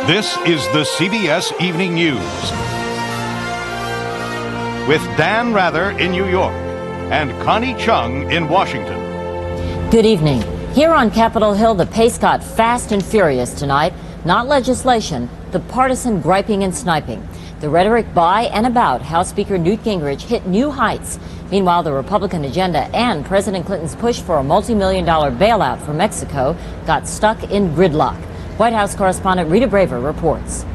This is the CBS Evening News with Dan Rather in New York and Connie Chung in Washington. Good evening. Here on Capitol Hill, the pace got fast and furious tonight. Not legislation, the partisan griping and sniping. The rhetoric by and about House Speaker Newt Gingrich hit new heights. Meanwhile, the Republican agenda and President Clinton's push for a multi-million-dollar bailout for Mexico got stuck in gridlock. White House correspondent Rita Braver reports.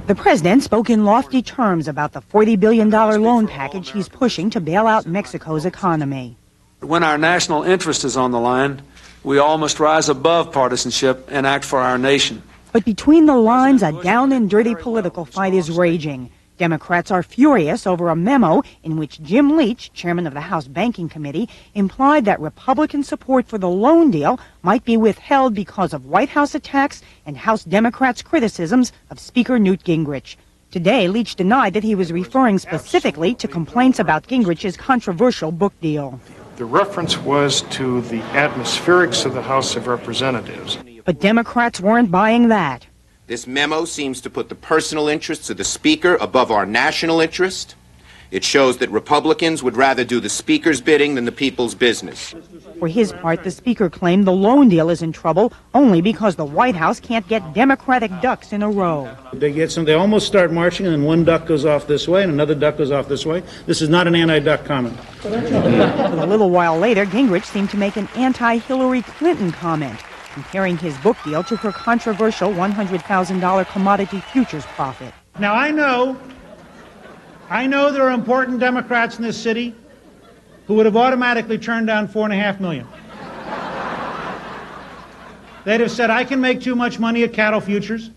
The president spoke in lofty terms about the $40 billion loan package he's pushing to bail out Mexico's economy. When our national interest is on the line, we all must rise above partisanship and act for our nation. But between the lines, a down and dirty political fight is raging. Democrats are furious over a memo in which Jim Leach, chairman of the House Banking Committee, implied that Republican support for the loan deal might be withheld because of White House attacks and House Democrats' criticisms of Speaker Newt Gingrich. Today, Leach denied that he was referring specifically to complaints about Gingrich's controversial book deal. The reference was to the atmospherics of the House of Representatives. But Democrats weren't buying that. This memo seems to put the personal interests of the Speaker above our national interest. It shows that Republicans would rather do the Speaker's bidding than the people's business. For his part, the Speaker claimed the loan deal is in trouble only because the White House can't get Democratic ducks in a row. They almost start marching, and then one duck goes off this way and another duck goes off this way. This is not an anti-duck comment. But a little while later, Gingrich seemed to make an anti-Hillary Clinton comment, comparing his book deal to her controversial $100,000 commodity futures profit. Now, I know there are important Democrats in this city who would have automatically turned down $4.5 million. They'd have said, I can make too much money at cattle futures.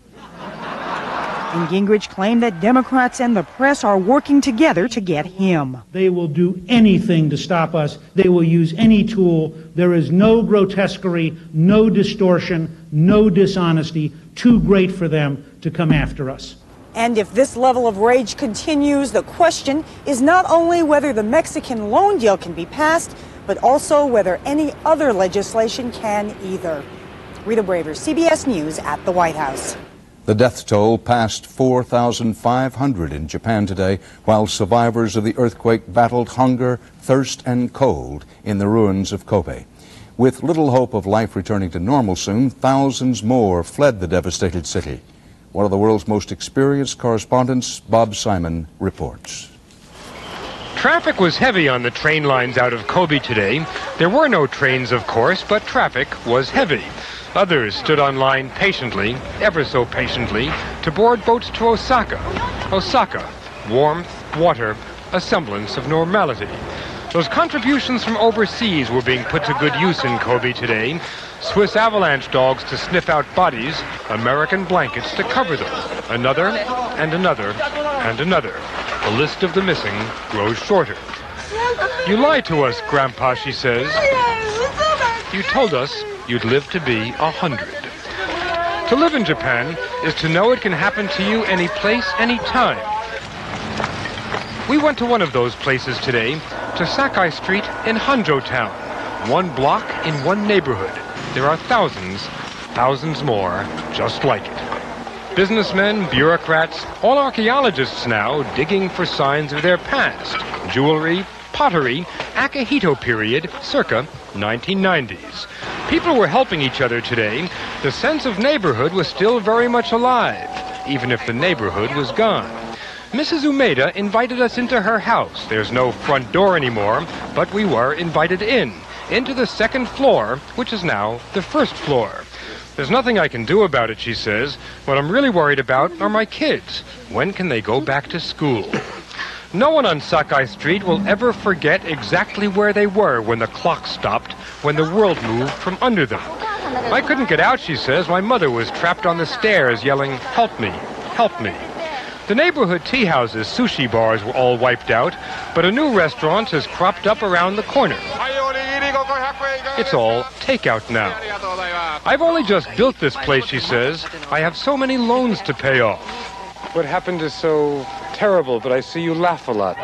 And Gingrich claimed that Democrats and the press are working together to get him. They will do anything to stop us. They will use any tool. There is no grotesquerie, no distortion, no dishonesty too great for them to come after us. And if this level of rage continues, the question is not only whether the Mexican loan deal can be passed, but also whether any other legislation can either. Rita Braver, CBS News at the White House. The death toll passed 4,500 in Japan today, while survivors of the earthquake battled hunger, thirst, and cold in the ruins of Kobe. With little hope of life returning to normal soon, thousands more fled the devastated city. One of the world's most experienced correspondents, Bob Simon, reports. Traffic was heavy on the train lines out of Kobe today. There were no trains, of course, but traffic was heavy. Others stood on line patiently, ever so patiently, to board boats to Osaka. Osaka, warmth, water, a semblance of normality. Those contributions from overseas were being put to good use in Kobe today. Swiss avalanche dogs to sniff out bodies, American blankets to cover them. Another, and another, and another. The list of the missing grows shorter. You lied to us, Grandpa, she says. You told us you'd live to be 100. To live in Japan is to know it can happen to you any place, any time. We went to one of those places today, to Sakai Street in Hanjo Town. One block in one neighborhood. There are thousands more just like it. Businessmen, bureaucrats, all archaeologists now digging for signs of their past. Jewelry, pottery, Akihito period, circa 1990s. People were helping each other today. The sense of neighborhood was still very much alive, even if the neighborhood was gone. Mrs. Umeda invited us into her house. There's no front door anymore, but we were invited into the second floor, which is now the first floor. There's nothing I can do about it, she says. What I'm really worried about are my kids. When can they go back to school? No one on Sakai Street will ever forget exactly where they were when the clock stopped, when the world moved from under them. I couldn't get out, she says. My mother was trapped on the stairs yelling, "Help me, help me." The neighborhood tea houses, sushi bars were all wiped out, but a new restaurant has cropped up around the corner. It's all takeout now. I've only just built this place, she says. I have so many loans to pay off. What happened is so terrible, but I see you laugh a lot.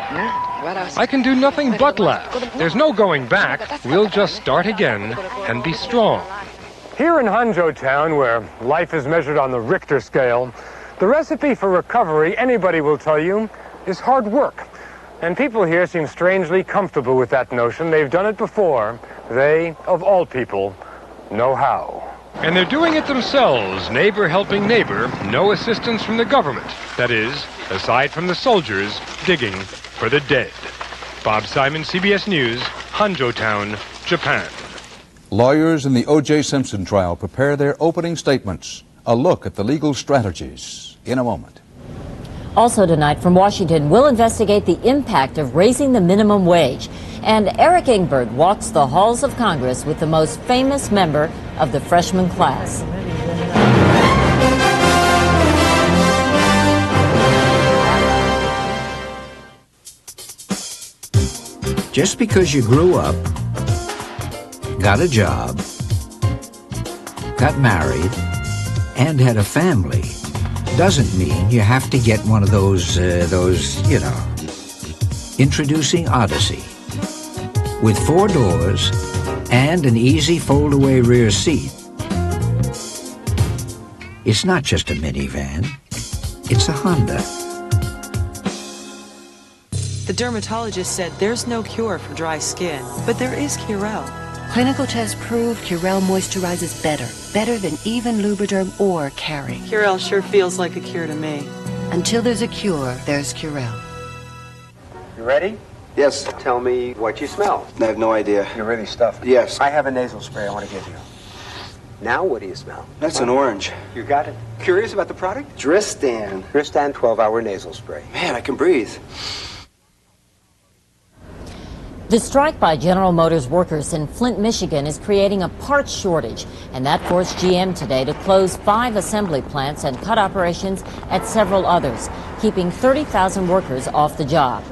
I can do nothing but laugh. There's no going back. We'll just start again and be strong. Here in Hanzhou Town, where life is measured on the Richter scale, the recipe for recovery, anybody will tell you, is hard work. And people here seem strangely comfortable with that notion. They've done it before. They, of all people, know how. And they're doing it themselves, neighbor helping neighbor, no assistance from the government. That is, aside from the soldiers digging for the dead. Bob Simon, CBS News, Hanzhou Town, Japan. Lawyers in the O.J. Simpson trial prepare their opening statements. A look at the legal strategies in a moment. Also tonight from Washington, we'll investigate the impact of raising the minimum wage. And Eric Ingberg walks the halls of Congress with the most famous member of the freshman class. Just because you grew up, got a job, got married, and had a family doesn't mean you have to get one of those, Introducing Odyssey. With 4 doors and an easy fold-away rear seat. It's not just a minivan, it's a Honda. The dermatologist said there's no cure for dry skin, but there is Curel. Clinical tests prove Curel moisturizes better than even Lubriderm or Carry. Curel sure feels like a cure to me. Until there's a cure, there's Curel. You ready? Yes. Tell me what you smell. I have no idea. You're really stuffed. Yes. I have a nasal spray I want to give you. Now what do you smell? That's an orange. You got it. Curious about the product? Dristan. Dristan 12-hour nasal spray. Man, I can breathe. The strike by General Motors workers in Flint, Michigan is creating a parts shortage, and that forced GM today to close 5 assembly plants and cut operations at several others, keeping 30,000 workers off the job.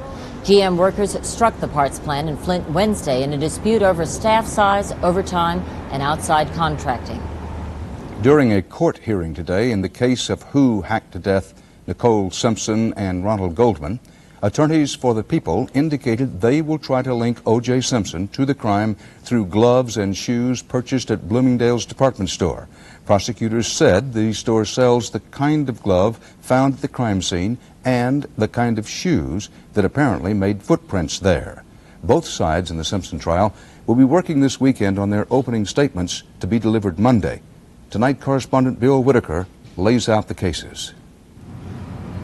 GM workers struck the parts plant in Flint Wednesday in a dispute over staff size, overtime, and outside contracting. During a court hearing today in the case of who hacked to death Nicole Simpson and Ronald Goldman, attorneys for the people indicated they will try to link O.J. Simpson to the crime through gloves and shoes purchased at Bloomingdale's department store. Prosecutors said the store sells the kind of glove found at the crime scene and the kind of shoes that apparently made footprints there. Both sides in the Simpson trial will be working this weekend on their opening statements to be delivered Monday. Tonight, correspondent Bill Whitaker lays out the cases.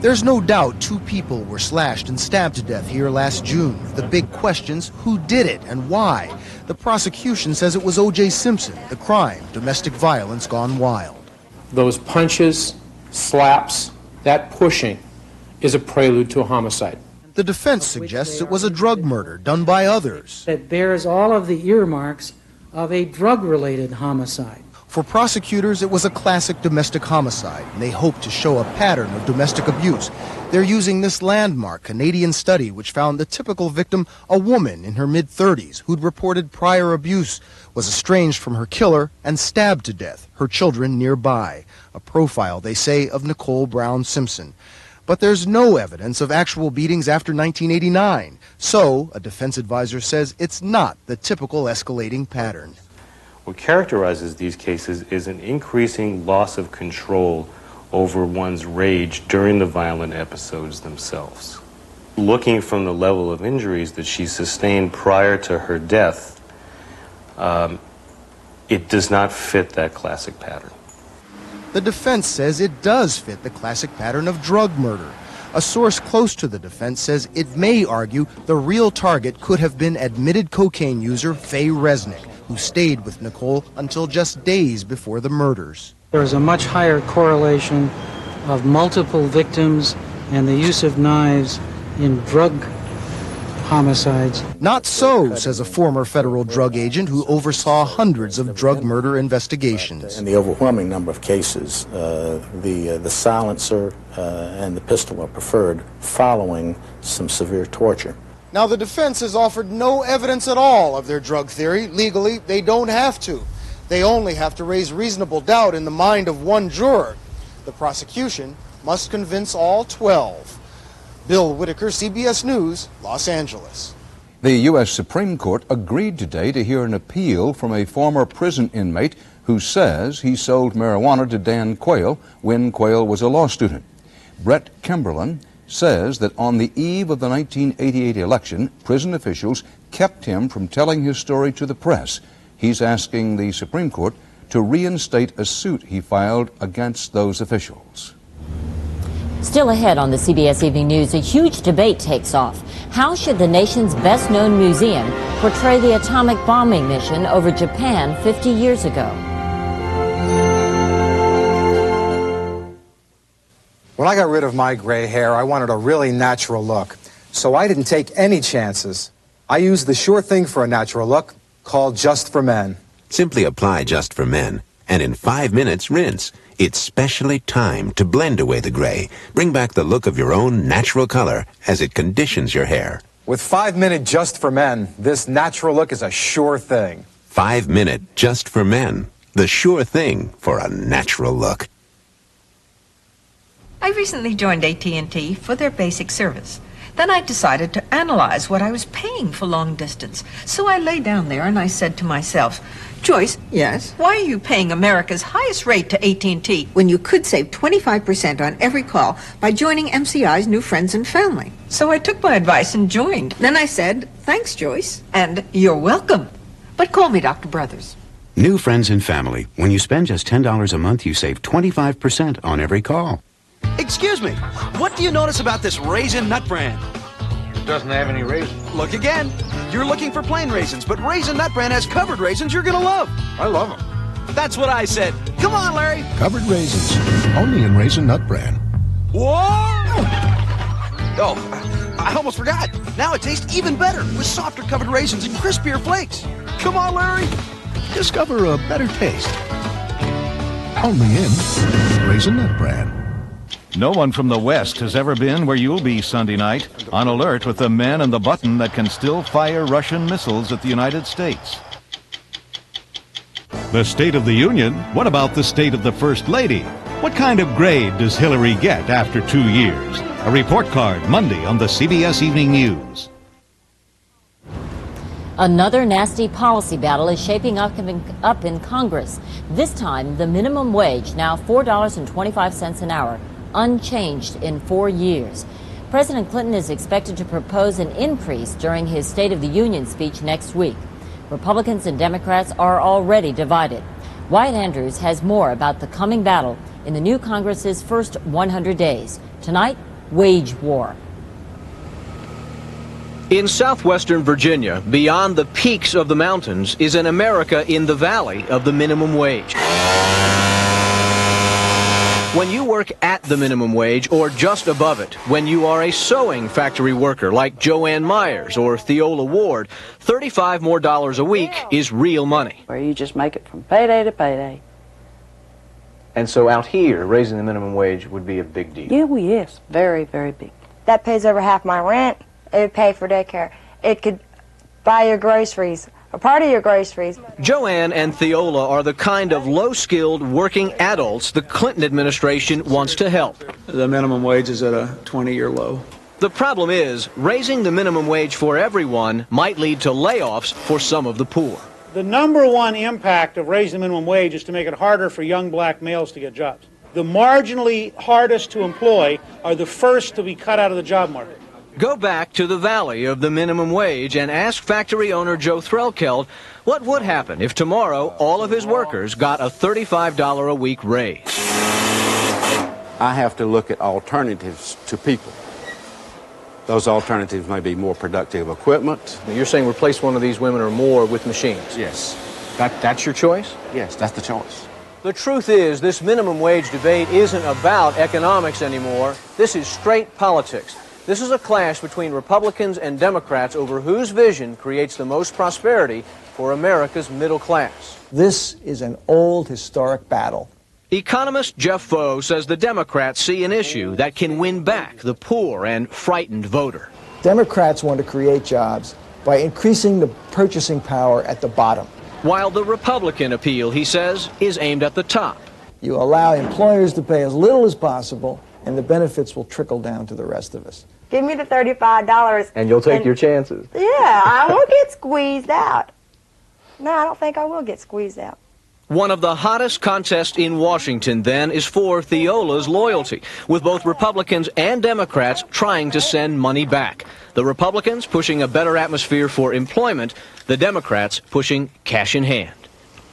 There's no doubt 2 people were slashed and stabbed to death here last June. The big question's who did it and why. The prosecution says it was O.J. Simpson. The crime, domestic violence gone wild. Those punches, slaps, that pushing is a prelude to a homicide. The defense suggests it was a drug murder done by others. It bears all of the earmarks of a drug-related homicide. For prosecutors, it was a classic domestic homicide, and they hope to show a pattern of domestic abuse. They're using this landmark Canadian study which found the typical victim, a woman in her mid-30s who'd reported prior abuse, was estranged from her killer and stabbed to death, her children nearby. A profile, they say, of Nicole Brown Simpson. But there's no evidence of actual beatings after 1989. So, a defense advisor says it's not the typical escalating pattern. What characterizes these cases is an increasing loss of control over one's rage during the violent episodes themselves. Looking from the level of injuries that she sustained prior to her death, it does not fit that classic pattern. The defense says it does fit the classic pattern of drug murder. A source close to the defense says it may argue the real target could have been admitted cocaine user Faye Resnick, who stayed with Nicole until just days before the murders. There is a much higher correlation of multiple victims and the use of knives in drug homicides. Not so, says a former federal drug agent who oversaw hundreds of drug murder investigations. In the overwhelming number of cases, the silencer and the pistol are preferred following some severe torture. Now, the defense has offered no evidence at all of their drug theory. Legally, they don't have to. They only have to raise reasonable doubt in the mind of one juror. The prosecution must convince all 12. Bill Whitaker, CBS News, Los Angeles. The U.S. Supreme Court agreed today to hear an appeal from a former prison inmate who says he sold marijuana to Dan Quayle when Quayle was a law student. Brett Kimberlin says that on the eve of the 1988 election, prison officials kept him from telling his story to the press. He's asking the Supreme Court to reinstate a suit he filed against those officials. Still ahead on the CBS Evening News, a huge debate takes off. How should the nation's best-known museum portray the atomic bombing mission over Japan 50 years ago? When I got rid of my gray hair, I wanted a really natural look. So I didn't take any chances. I used the sure thing for a natural look, called Just for Men. Simply apply Just for Men, and in 5 minutes, rinse. It's specially timed to blend away the gray. Bring back the look of your own natural color as it conditions your hair. With 5-minute Just for Men, this natural look is a sure thing. 5-minute Just for Men, the sure thing for a natural look. I recently joined AT&T for their basic service. Then I decided to analyze what I was paying for long distance. So I lay down there and I said to myself, Joyce, yes, why are you paying America's highest rate to AT&T when you could save 25% on every call by joining MCI's new friends and family? So I took my advice and joined. Then I said, thanks, Joyce, and you're welcome. But call me Dr. Brothers. New friends and family. When you spend just $10 a month, you save 25% on every call. Excuse me, what do you notice about this Raisin Nut Bran? It doesn't have any raisins. Look again. You're looking for plain raisins, but Raisin Nut Bran has covered raisins you're gonna love. I love them. That's what I said. Come on, Larry. Covered raisins, only in Raisin Nut Bran. Whoa! Oh, I almost forgot. Now it tastes even better with softer covered raisins and crispier flakes. Come on, Larry. Discover a better taste. Only in Raisin Nut Bran. No one from the West has ever been where you'll be Sunday night, on alert with the men and the button that can still fire Russian missiles at the United States. The State of the Union? What about the state of the First Lady? What kind of grade does Hillary get after 2 years? A report card Monday on the CBS Evening News. Another nasty policy battle is shaping up in Congress. This time, the minimum wage, now $4.25 an hour, unchanged in 4 years. President Clinton is expected to propose an increase during his State of the Union speech next week. Republicans and Democrats are already divided. Wyatt Andrews has more about the coming battle in the new Congress's first 100 days. Tonight, wage war. In southwestern Virginia, beyond the peaks of the mountains, is an America in the valley of the minimum wage. When you work at the minimum wage or just above it, when you are a sewing factory worker like Joanne Myers or Theola Ward, $35 more a week is real money. Where you just make it from payday to payday. And so out here, raising the minimum wage would be a big deal. Yeah, well, yes, very, very big. That pays over half my rent. It would pay for daycare. It could buy your groceries, a part of your groceries. Joanne and Theola are the kind of low-skilled working adults the Clinton administration wants to help. The minimum wage is at a 20-year low. The problem is, raising the minimum wage for everyone might lead to layoffs for some of the poor. The number one impact of raising the minimum wage is to make it harder for young black males to get jobs. The marginally hardest to employ are the first to be cut out of the job market. Go back to the valley of the minimum wage and ask factory owner Joe Threlkeld what would happen if tomorrow all of his workers got a $35 a week raise. I have to look at alternatives to people. Those alternatives may be more productive equipment. You're saying replace one of these women or more with machines? Yes. That's your choice? Yes, that's the choice. The truth is, this minimum wage debate isn't about economics anymore. This is straight politics. This is a clash between Republicans and Democrats over whose vision creates the most prosperity for America's middle class. This is an old historic battle. Economist Jeff Foe says the Democrats see an issue that can win back the poor and frightened voter. Democrats want to create jobs by increasing the purchasing power at the bottom. While the Republican appeal, he says, is aimed at the top. You allow employers to pay as little as possible, and the benefits will trickle down to the rest of us. Give me the $35. And you'll take your chances. Yeah, I won't get squeezed out. No, I don't think I will get squeezed out. One of the hottest contests in Washington then is for Theola's loyalty, with both Republicans and Democrats trying to send money back. The Republicans pushing a better atmosphere for employment, the Democrats pushing cash in hand.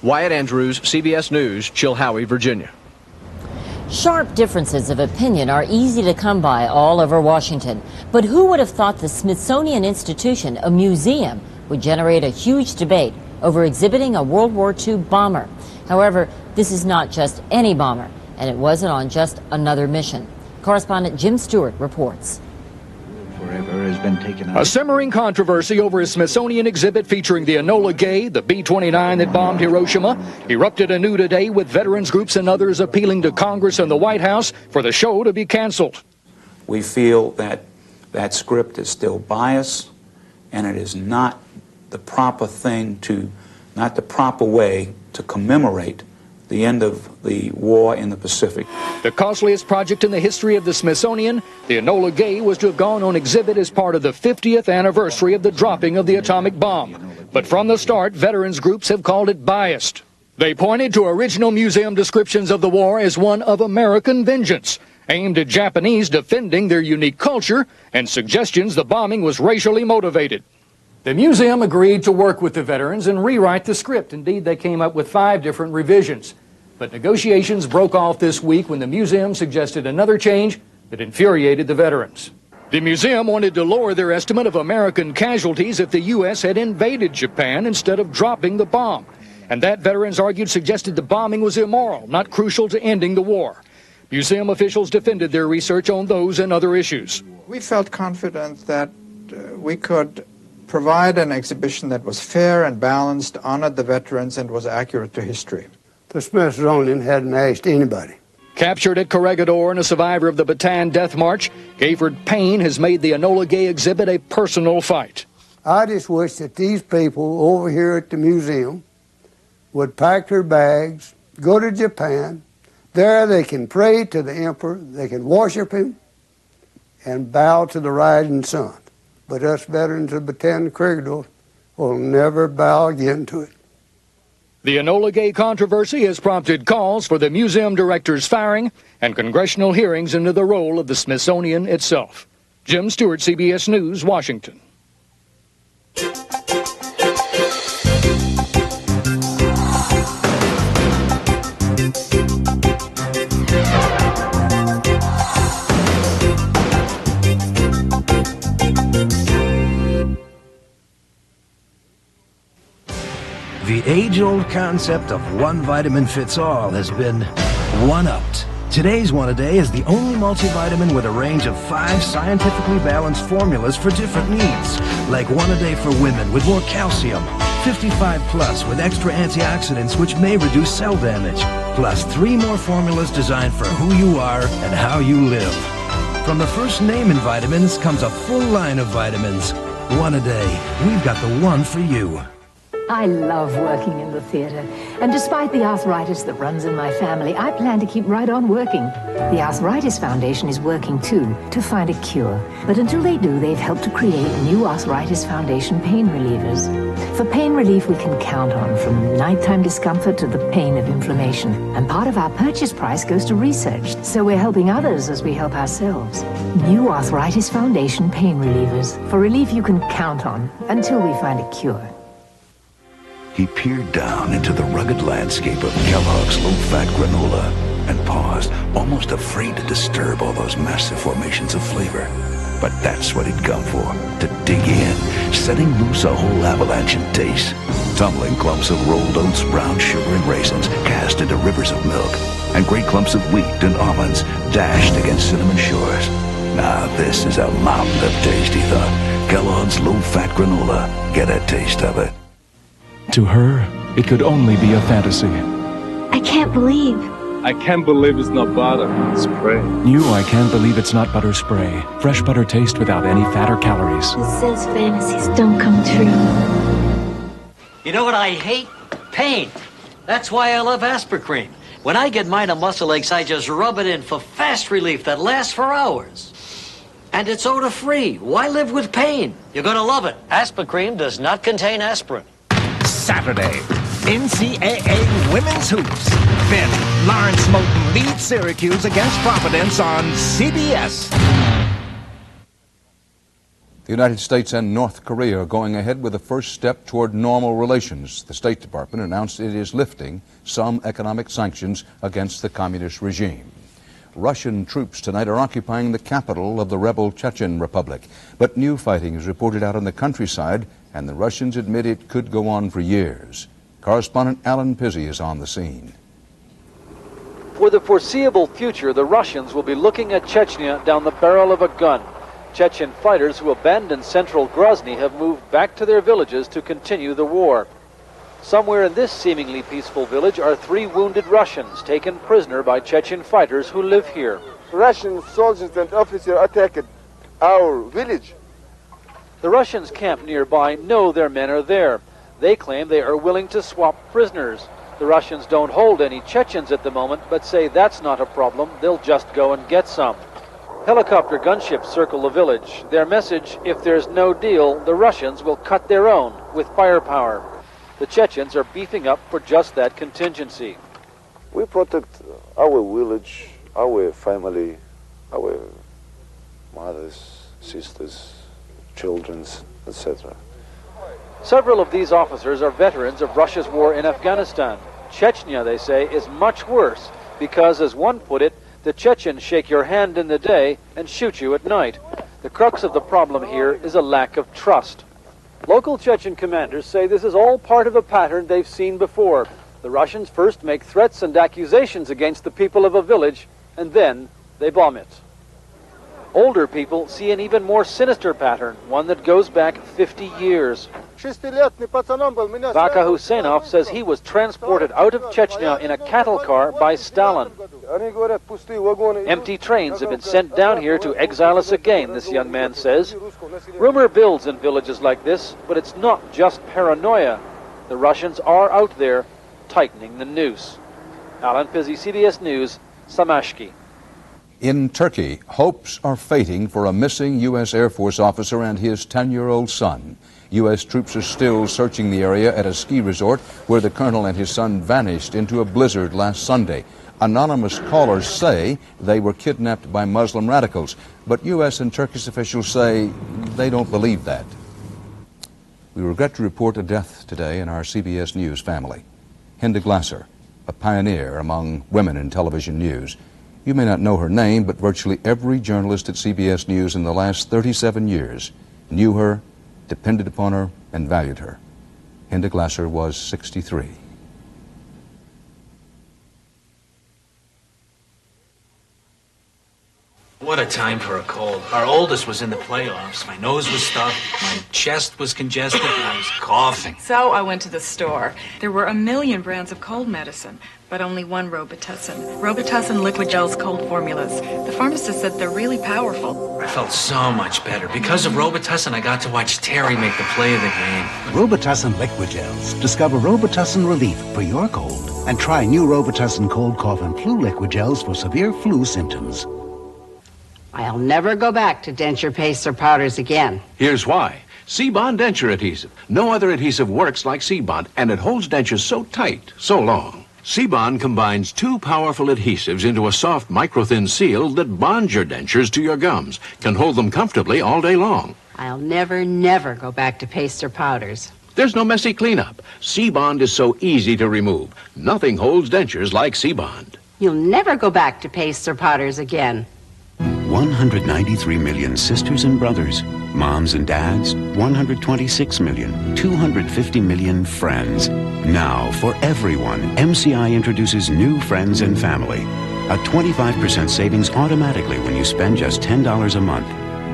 Wyatt Andrews, CBS News, Chilhowie, Virginia. Sharp differences of opinion are easy to come by all over Washington. But who would have thought the Smithsonian Institution, a museum, would generate a huge debate over exhibiting a World War II bomber? However, this is not just any bomber, and it wasn't on just another mission. Correspondent Jim Stewart reports. A simmering controversy over a Smithsonian exhibit featuring the Enola Gay, the B-29 that bombed Hiroshima, erupted anew today with veterans groups and others appealing to Congress and the White House for the show to be canceled. We feel that that script is still biased, and it is not the proper thing to, not the proper way to commemorate the end of the war in the Pacific. The costliest project in the history of the Smithsonian, the Enola Gay was to have gone on exhibit as part of the 50th anniversary of the dropping of the atomic bomb. But from the start, veterans groups have called it biased. They pointed to original museum descriptions of the war as one of American vengeance, aimed at Japanese defending their unique culture, and suggestions the bombing was racially motivated. The museum agreed to work with the veterans and rewrite the script. Indeed, they came up with 5 different revisions. But negotiations broke off this week when the museum suggested another change that infuriated the veterans. The museum wanted to lower their estimate of American casualties if the U.S. had invaded Japan instead of dropping the bomb. And that, veterans argued, suggested the bombing was immoral, not crucial to ending the war. Museum officials defended their research on those and other issues. We felt confident that we could provide an exhibition that was fair and balanced, honored the veterans, and was accurate to history. The Smithsonian hadn't asked anybody. Captured at Corregidor and a survivor of the Bataan Death March, Gayford Payne has made the Enola Gay exhibit a personal fight. I just wish that these people over here at the museum would pack their bags, go to Japan. There they can pray to the emperor, they can worship him, and bow to the rising sun. But us veterans of Bataan and Corregidor will never bow again to it. The Enola Gay controversy has prompted calls for the museum director's firing and congressional hearings into the role of the Smithsonian itself. Jim Stewart, CBS News, Washington. The age-old concept of one vitamin fits all has been one-upped. Today's One-A-Day is the only multivitamin with a range of 5 scientifically balanced formulas for different needs. Like One-A-Day for women with more calcium, 55 plus with extra antioxidants which may reduce cell damage, plus 3 more formulas designed for who you are and how you live. From the first name in vitamins comes a full line of vitamins. One-A-Day, we've got the one for you. I love working in the theater, and despite the arthritis that runs in my family, I plan to keep right on working. The Arthritis Foundation is working too, to find a cure. But until they do, they've helped to create new Arthritis Foundation pain relievers. For pain relief we can count on, from nighttime discomfort to the pain of inflammation. And part of our purchase price goes to research, so we're helping others as we help ourselves. New Arthritis Foundation pain relievers, for relief you can count on, until we find a cure. He peered down into the rugged landscape of Kellogg's low-fat granola and paused, almost afraid to disturb all those massive formations of flavor. But that's what he'd come for, to dig in, setting loose a whole avalanche in taste. Tumbling clumps of rolled oats, brown sugar, and raisins cast into rivers of milk, and great clumps of wheat and almonds dashed against cinnamon shores. Now this is a mountain of taste, he thought. Kellogg's low-fat granola. Get a taste of it. To her, it could only be a fantasy. I can't believe. I can't believe it's not butter, it's spray. New I Can't Believe It's Not Butter Spray. Fresh butter taste without any fat or calories. It says fantasies don't come true. You know what I hate? Pain. That's why I love Aspercreme. When I get minor muscle aches, I just rub it in for fast relief that lasts for hours. And it's odor-free. Why live with pain? You're gonna love it. Aspercreme does not contain aspirin. Saturday, NCAA Women's Hoops. Fifth, Lawrence Moulton leads Syracuse against Providence on CBS. The United States and North Korea are going ahead with the first step toward normal relations. The State Department announced it is lifting some economic sanctions against the communist regime. Russian troops tonight are occupying the capital of the rebel Chechen Republic. But new fighting is reported out in the countryside, and the Russians admit it could go on for years. Correspondent Alan Pizzi is on the scene. For the foreseeable future, the Russians will be looking at Chechnya down the barrel of a gun. Chechen fighters who abandoned central Grozny have moved back to their villages to continue the war. Somewhere in this seemingly peaceful village are 3 wounded Russians taken prisoner by Chechen fighters who live here. Russian soldiers and officers attacked our village. The Russians camped nearby know their men are there. They claim they are willing to swap prisoners. The Russians don't hold any Chechens at the moment, but say that's not a problem. They'll just go and get some. Helicopter gunships circle the village. Their message, if there's no deal, the Russians will cut their own with firepower. The Chechens are beefing up for just that contingency. We protect our village, our family, our mothers, sisters, children, etc. Several of these officers are veterans of Russia's war in Afghanistan. Chechnya, they say, is much worse because, as one put it, the Chechens shake your hand in the day and shoot you at night. The crux of the problem here is a lack of trust. Local Chechen commanders say this is all part of a pattern they've seen before. The Russians first make threats and accusations against the people of a village, and then they bomb it. Older people see an even more sinister pattern, one that goes back 50 years. Vaka Husseinov says he was transported out of Chechnya in a cattle car by Stalin. Empty trains have been sent down here to exile us again, this young man says. Rumor builds in villages like this, but it's not just paranoia. The Russians are out there tightening the noose. Alan Pizzi, CBS News, Samashki. In Turkey, hopes are fading for a missing U.S. Air Force officer and his 10-year-old son. U.S. troops are still searching the area at a ski resort where the colonel and his son vanished into a blizzard last Sunday. Anonymous callers say they were kidnapped by Muslim radicals, but U.S. and Turkish officials say they don't believe that. We regret to report a death today in our CBS News family. Hinda Glasser, a pioneer among women in television news. You may not know her name, but virtually every journalist at CBS News in the last 37 years knew her, depended upon her, and valued her. Hinda Glasser was 63. What a time for a cold. Our oldest was in the playoffs. My nose was stuffed, my chest was congested, and I was coughing. So I went to the store. There were a million brands of cold medicine, but only one Robitussin. Robitussin Liquid Gel's cold formulas. The pharmacist said they're really powerful. I felt so much better. Because of Robitussin, I got to watch Terry make the play of the game. Robitussin Liquid Gels. Discover Robitussin relief for your cold. And try new Robitussin cold, cough, and flu liquid gels for severe flu symptoms. I'll never go back to denture pastes or powders again. Here's why. C-Bond denture adhesive. No other adhesive works like C-Bond, and it holds dentures so tight, so long. C-Bond combines 2 powerful adhesives into a soft micro-thin seal that bonds your dentures to your gums, can hold them comfortably all day long. I'll never go back to pastes or powders. There's no messy cleanup. C-Bond is so easy to remove. Nothing holds dentures like C-Bond. You'll never go back to pastes or powders again. 193 million sisters and brothers, moms and dads, 126 million, 250 million friends. Now, for everyone, MCI introduces new friends and family. A 25% savings automatically when you spend just $10 a month.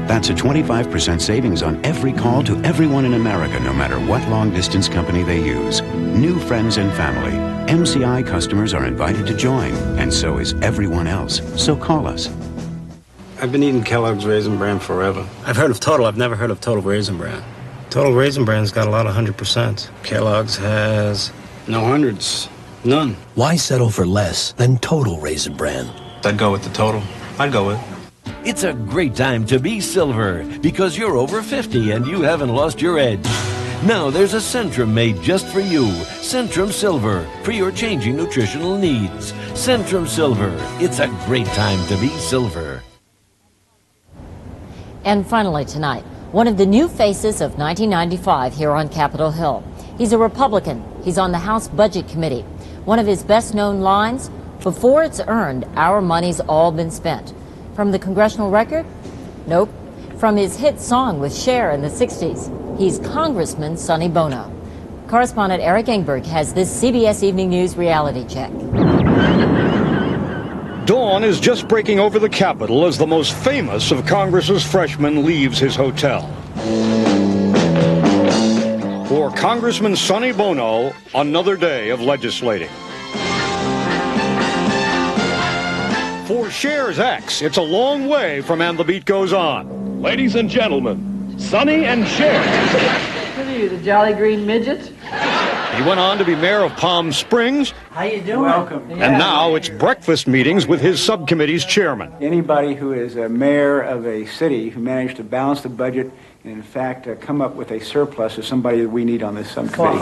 That's a 25% savings on every call to everyone in America, no matter what long-distance company they use. New friends and family. MCI customers are invited to join, and so is everyone else. So call us. I've been eating Kellogg's Raisin Bran forever. I've heard of Total. I've never heard of Total Raisin Bran. Total Raisin Bran's got a lot of 100%. Kellogg's has no hundreds. None. Why settle for less than Total Raisin Bran? I'd go with the Total. I'd go with. It's a great time to be silver because you're over 50 and you haven't lost your edge. Now there's a Centrum made just for you. Centrum Silver, for your changing nutritional needs. Centrum Silver, it's a great time to be silver. And finally tonight, one of the new faces of 1995 here on Capitol Hill. He's a Republican. He's on the House Budget Committee. One of his best-known lines, "Before it's earned, our money's all been spent." From the congressional record? Nope. From his hit song with Cher in the 60s, he's Congressman Sonny Bono. Correspondent Eric Engberg has this CBS Evening News reality check. Dawn is just breaking over the Capitol as the most famous of Congress's freshmen leaves his hotel. For Congressman Sonny Bono, another day of legislating. For Cher's ex, it's a long way from And the Beat Goes On. Ladies and gentlemen, Sonny and Cher. What are you, the Jolly Green Midget? He went on to be mayor of Palm Springs. How you doing? Welcome. And now it's breakfast meetings with his subcommittee's chairman. Anybody who is a mayor of a city who managed to balance the budget and, in fact, come up with a surplus is somebody that we need on this subcommittee.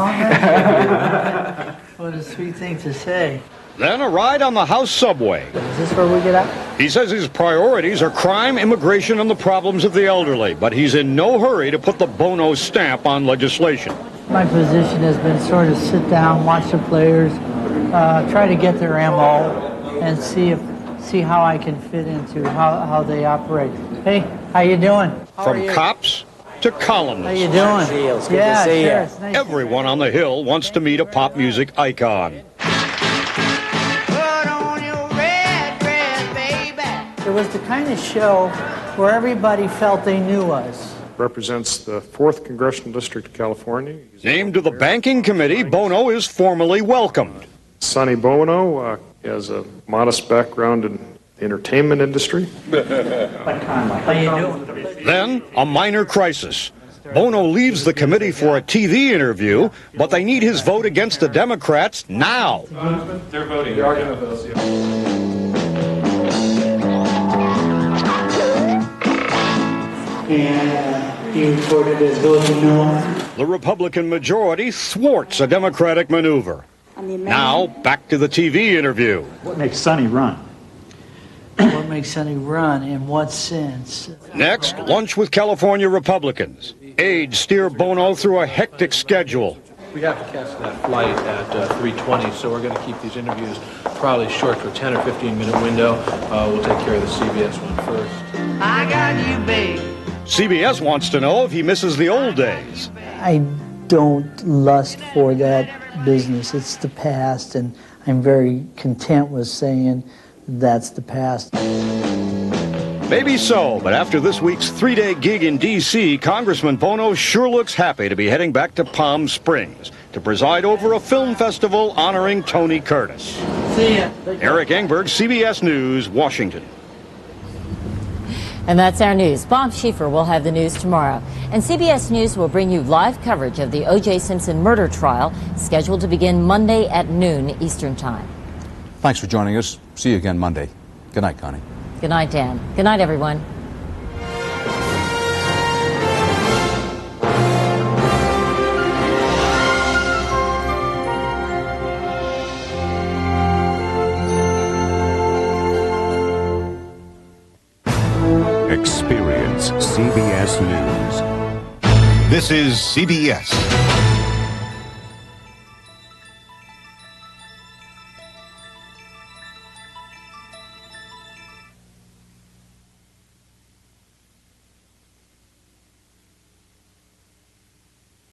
What a sweet thing to say. Then a ride on the House subway. Is this where we get out? He says his priorities are crime, immigration, and the problems of the elderly, but he's in no hurry to put the Bono stamp on legislation. My position has been sort of sit down, watch the players, try to get their ammo, and see how I can fit into how they operate. Hey, how you doing? From cops to columnists. How you doing? It's good to see you. Nice. Everyone on the Hill wants to meet a pop music icon. It was the kind of show where everybody felt they knew us. Represents the 4th Congressional District of California. Named to the Banking Committee, Bono is formally welcomed. Sonny Bono has a modest background in the entertainment industry. How you doing? Then, a minor crisis. Bono leaves the committee for a TV interview, but they need his vote against the Democrats now. They're voting. They are going to vote, yeah. And he reported as those who know. The Republican majority thwarts a Democratic maneuver. Now, back to the TV interview. What makes Sonny run? What makes Sonny run? In what sense? Next, lunch with California Republicans. Aides steer Bono through a hectic schedule. We have to catch that flight at 3:20, so we're going to keep these interviews probably short to a 10 or 15-minute window. We'll take care of the CBS one first. I got you, babe. CBS wants to know if he misses the old days. I don't lust for that business. It's the past, and I'm very content with saying that's the past. Maybe so, but after this week's 3-day gig in D.C., Congressman Bono sure looks happy to be heading back to Palm Springs to preside over a film festival honoring Tony Curtis. See ya. Eric Engberg, CBS News, Washington. And that's our news. Bob Schieffer will have the news tomorrow. And CBS News will bring you live coverage of the O.J. Simpson murder trial, scheduled to begin Monday at noon Eastern Time. Thanks for joining us. See you again Monday. Good night, Connie. Good night, Dan. Good night, everyone. Experience CBS News. This is CBS.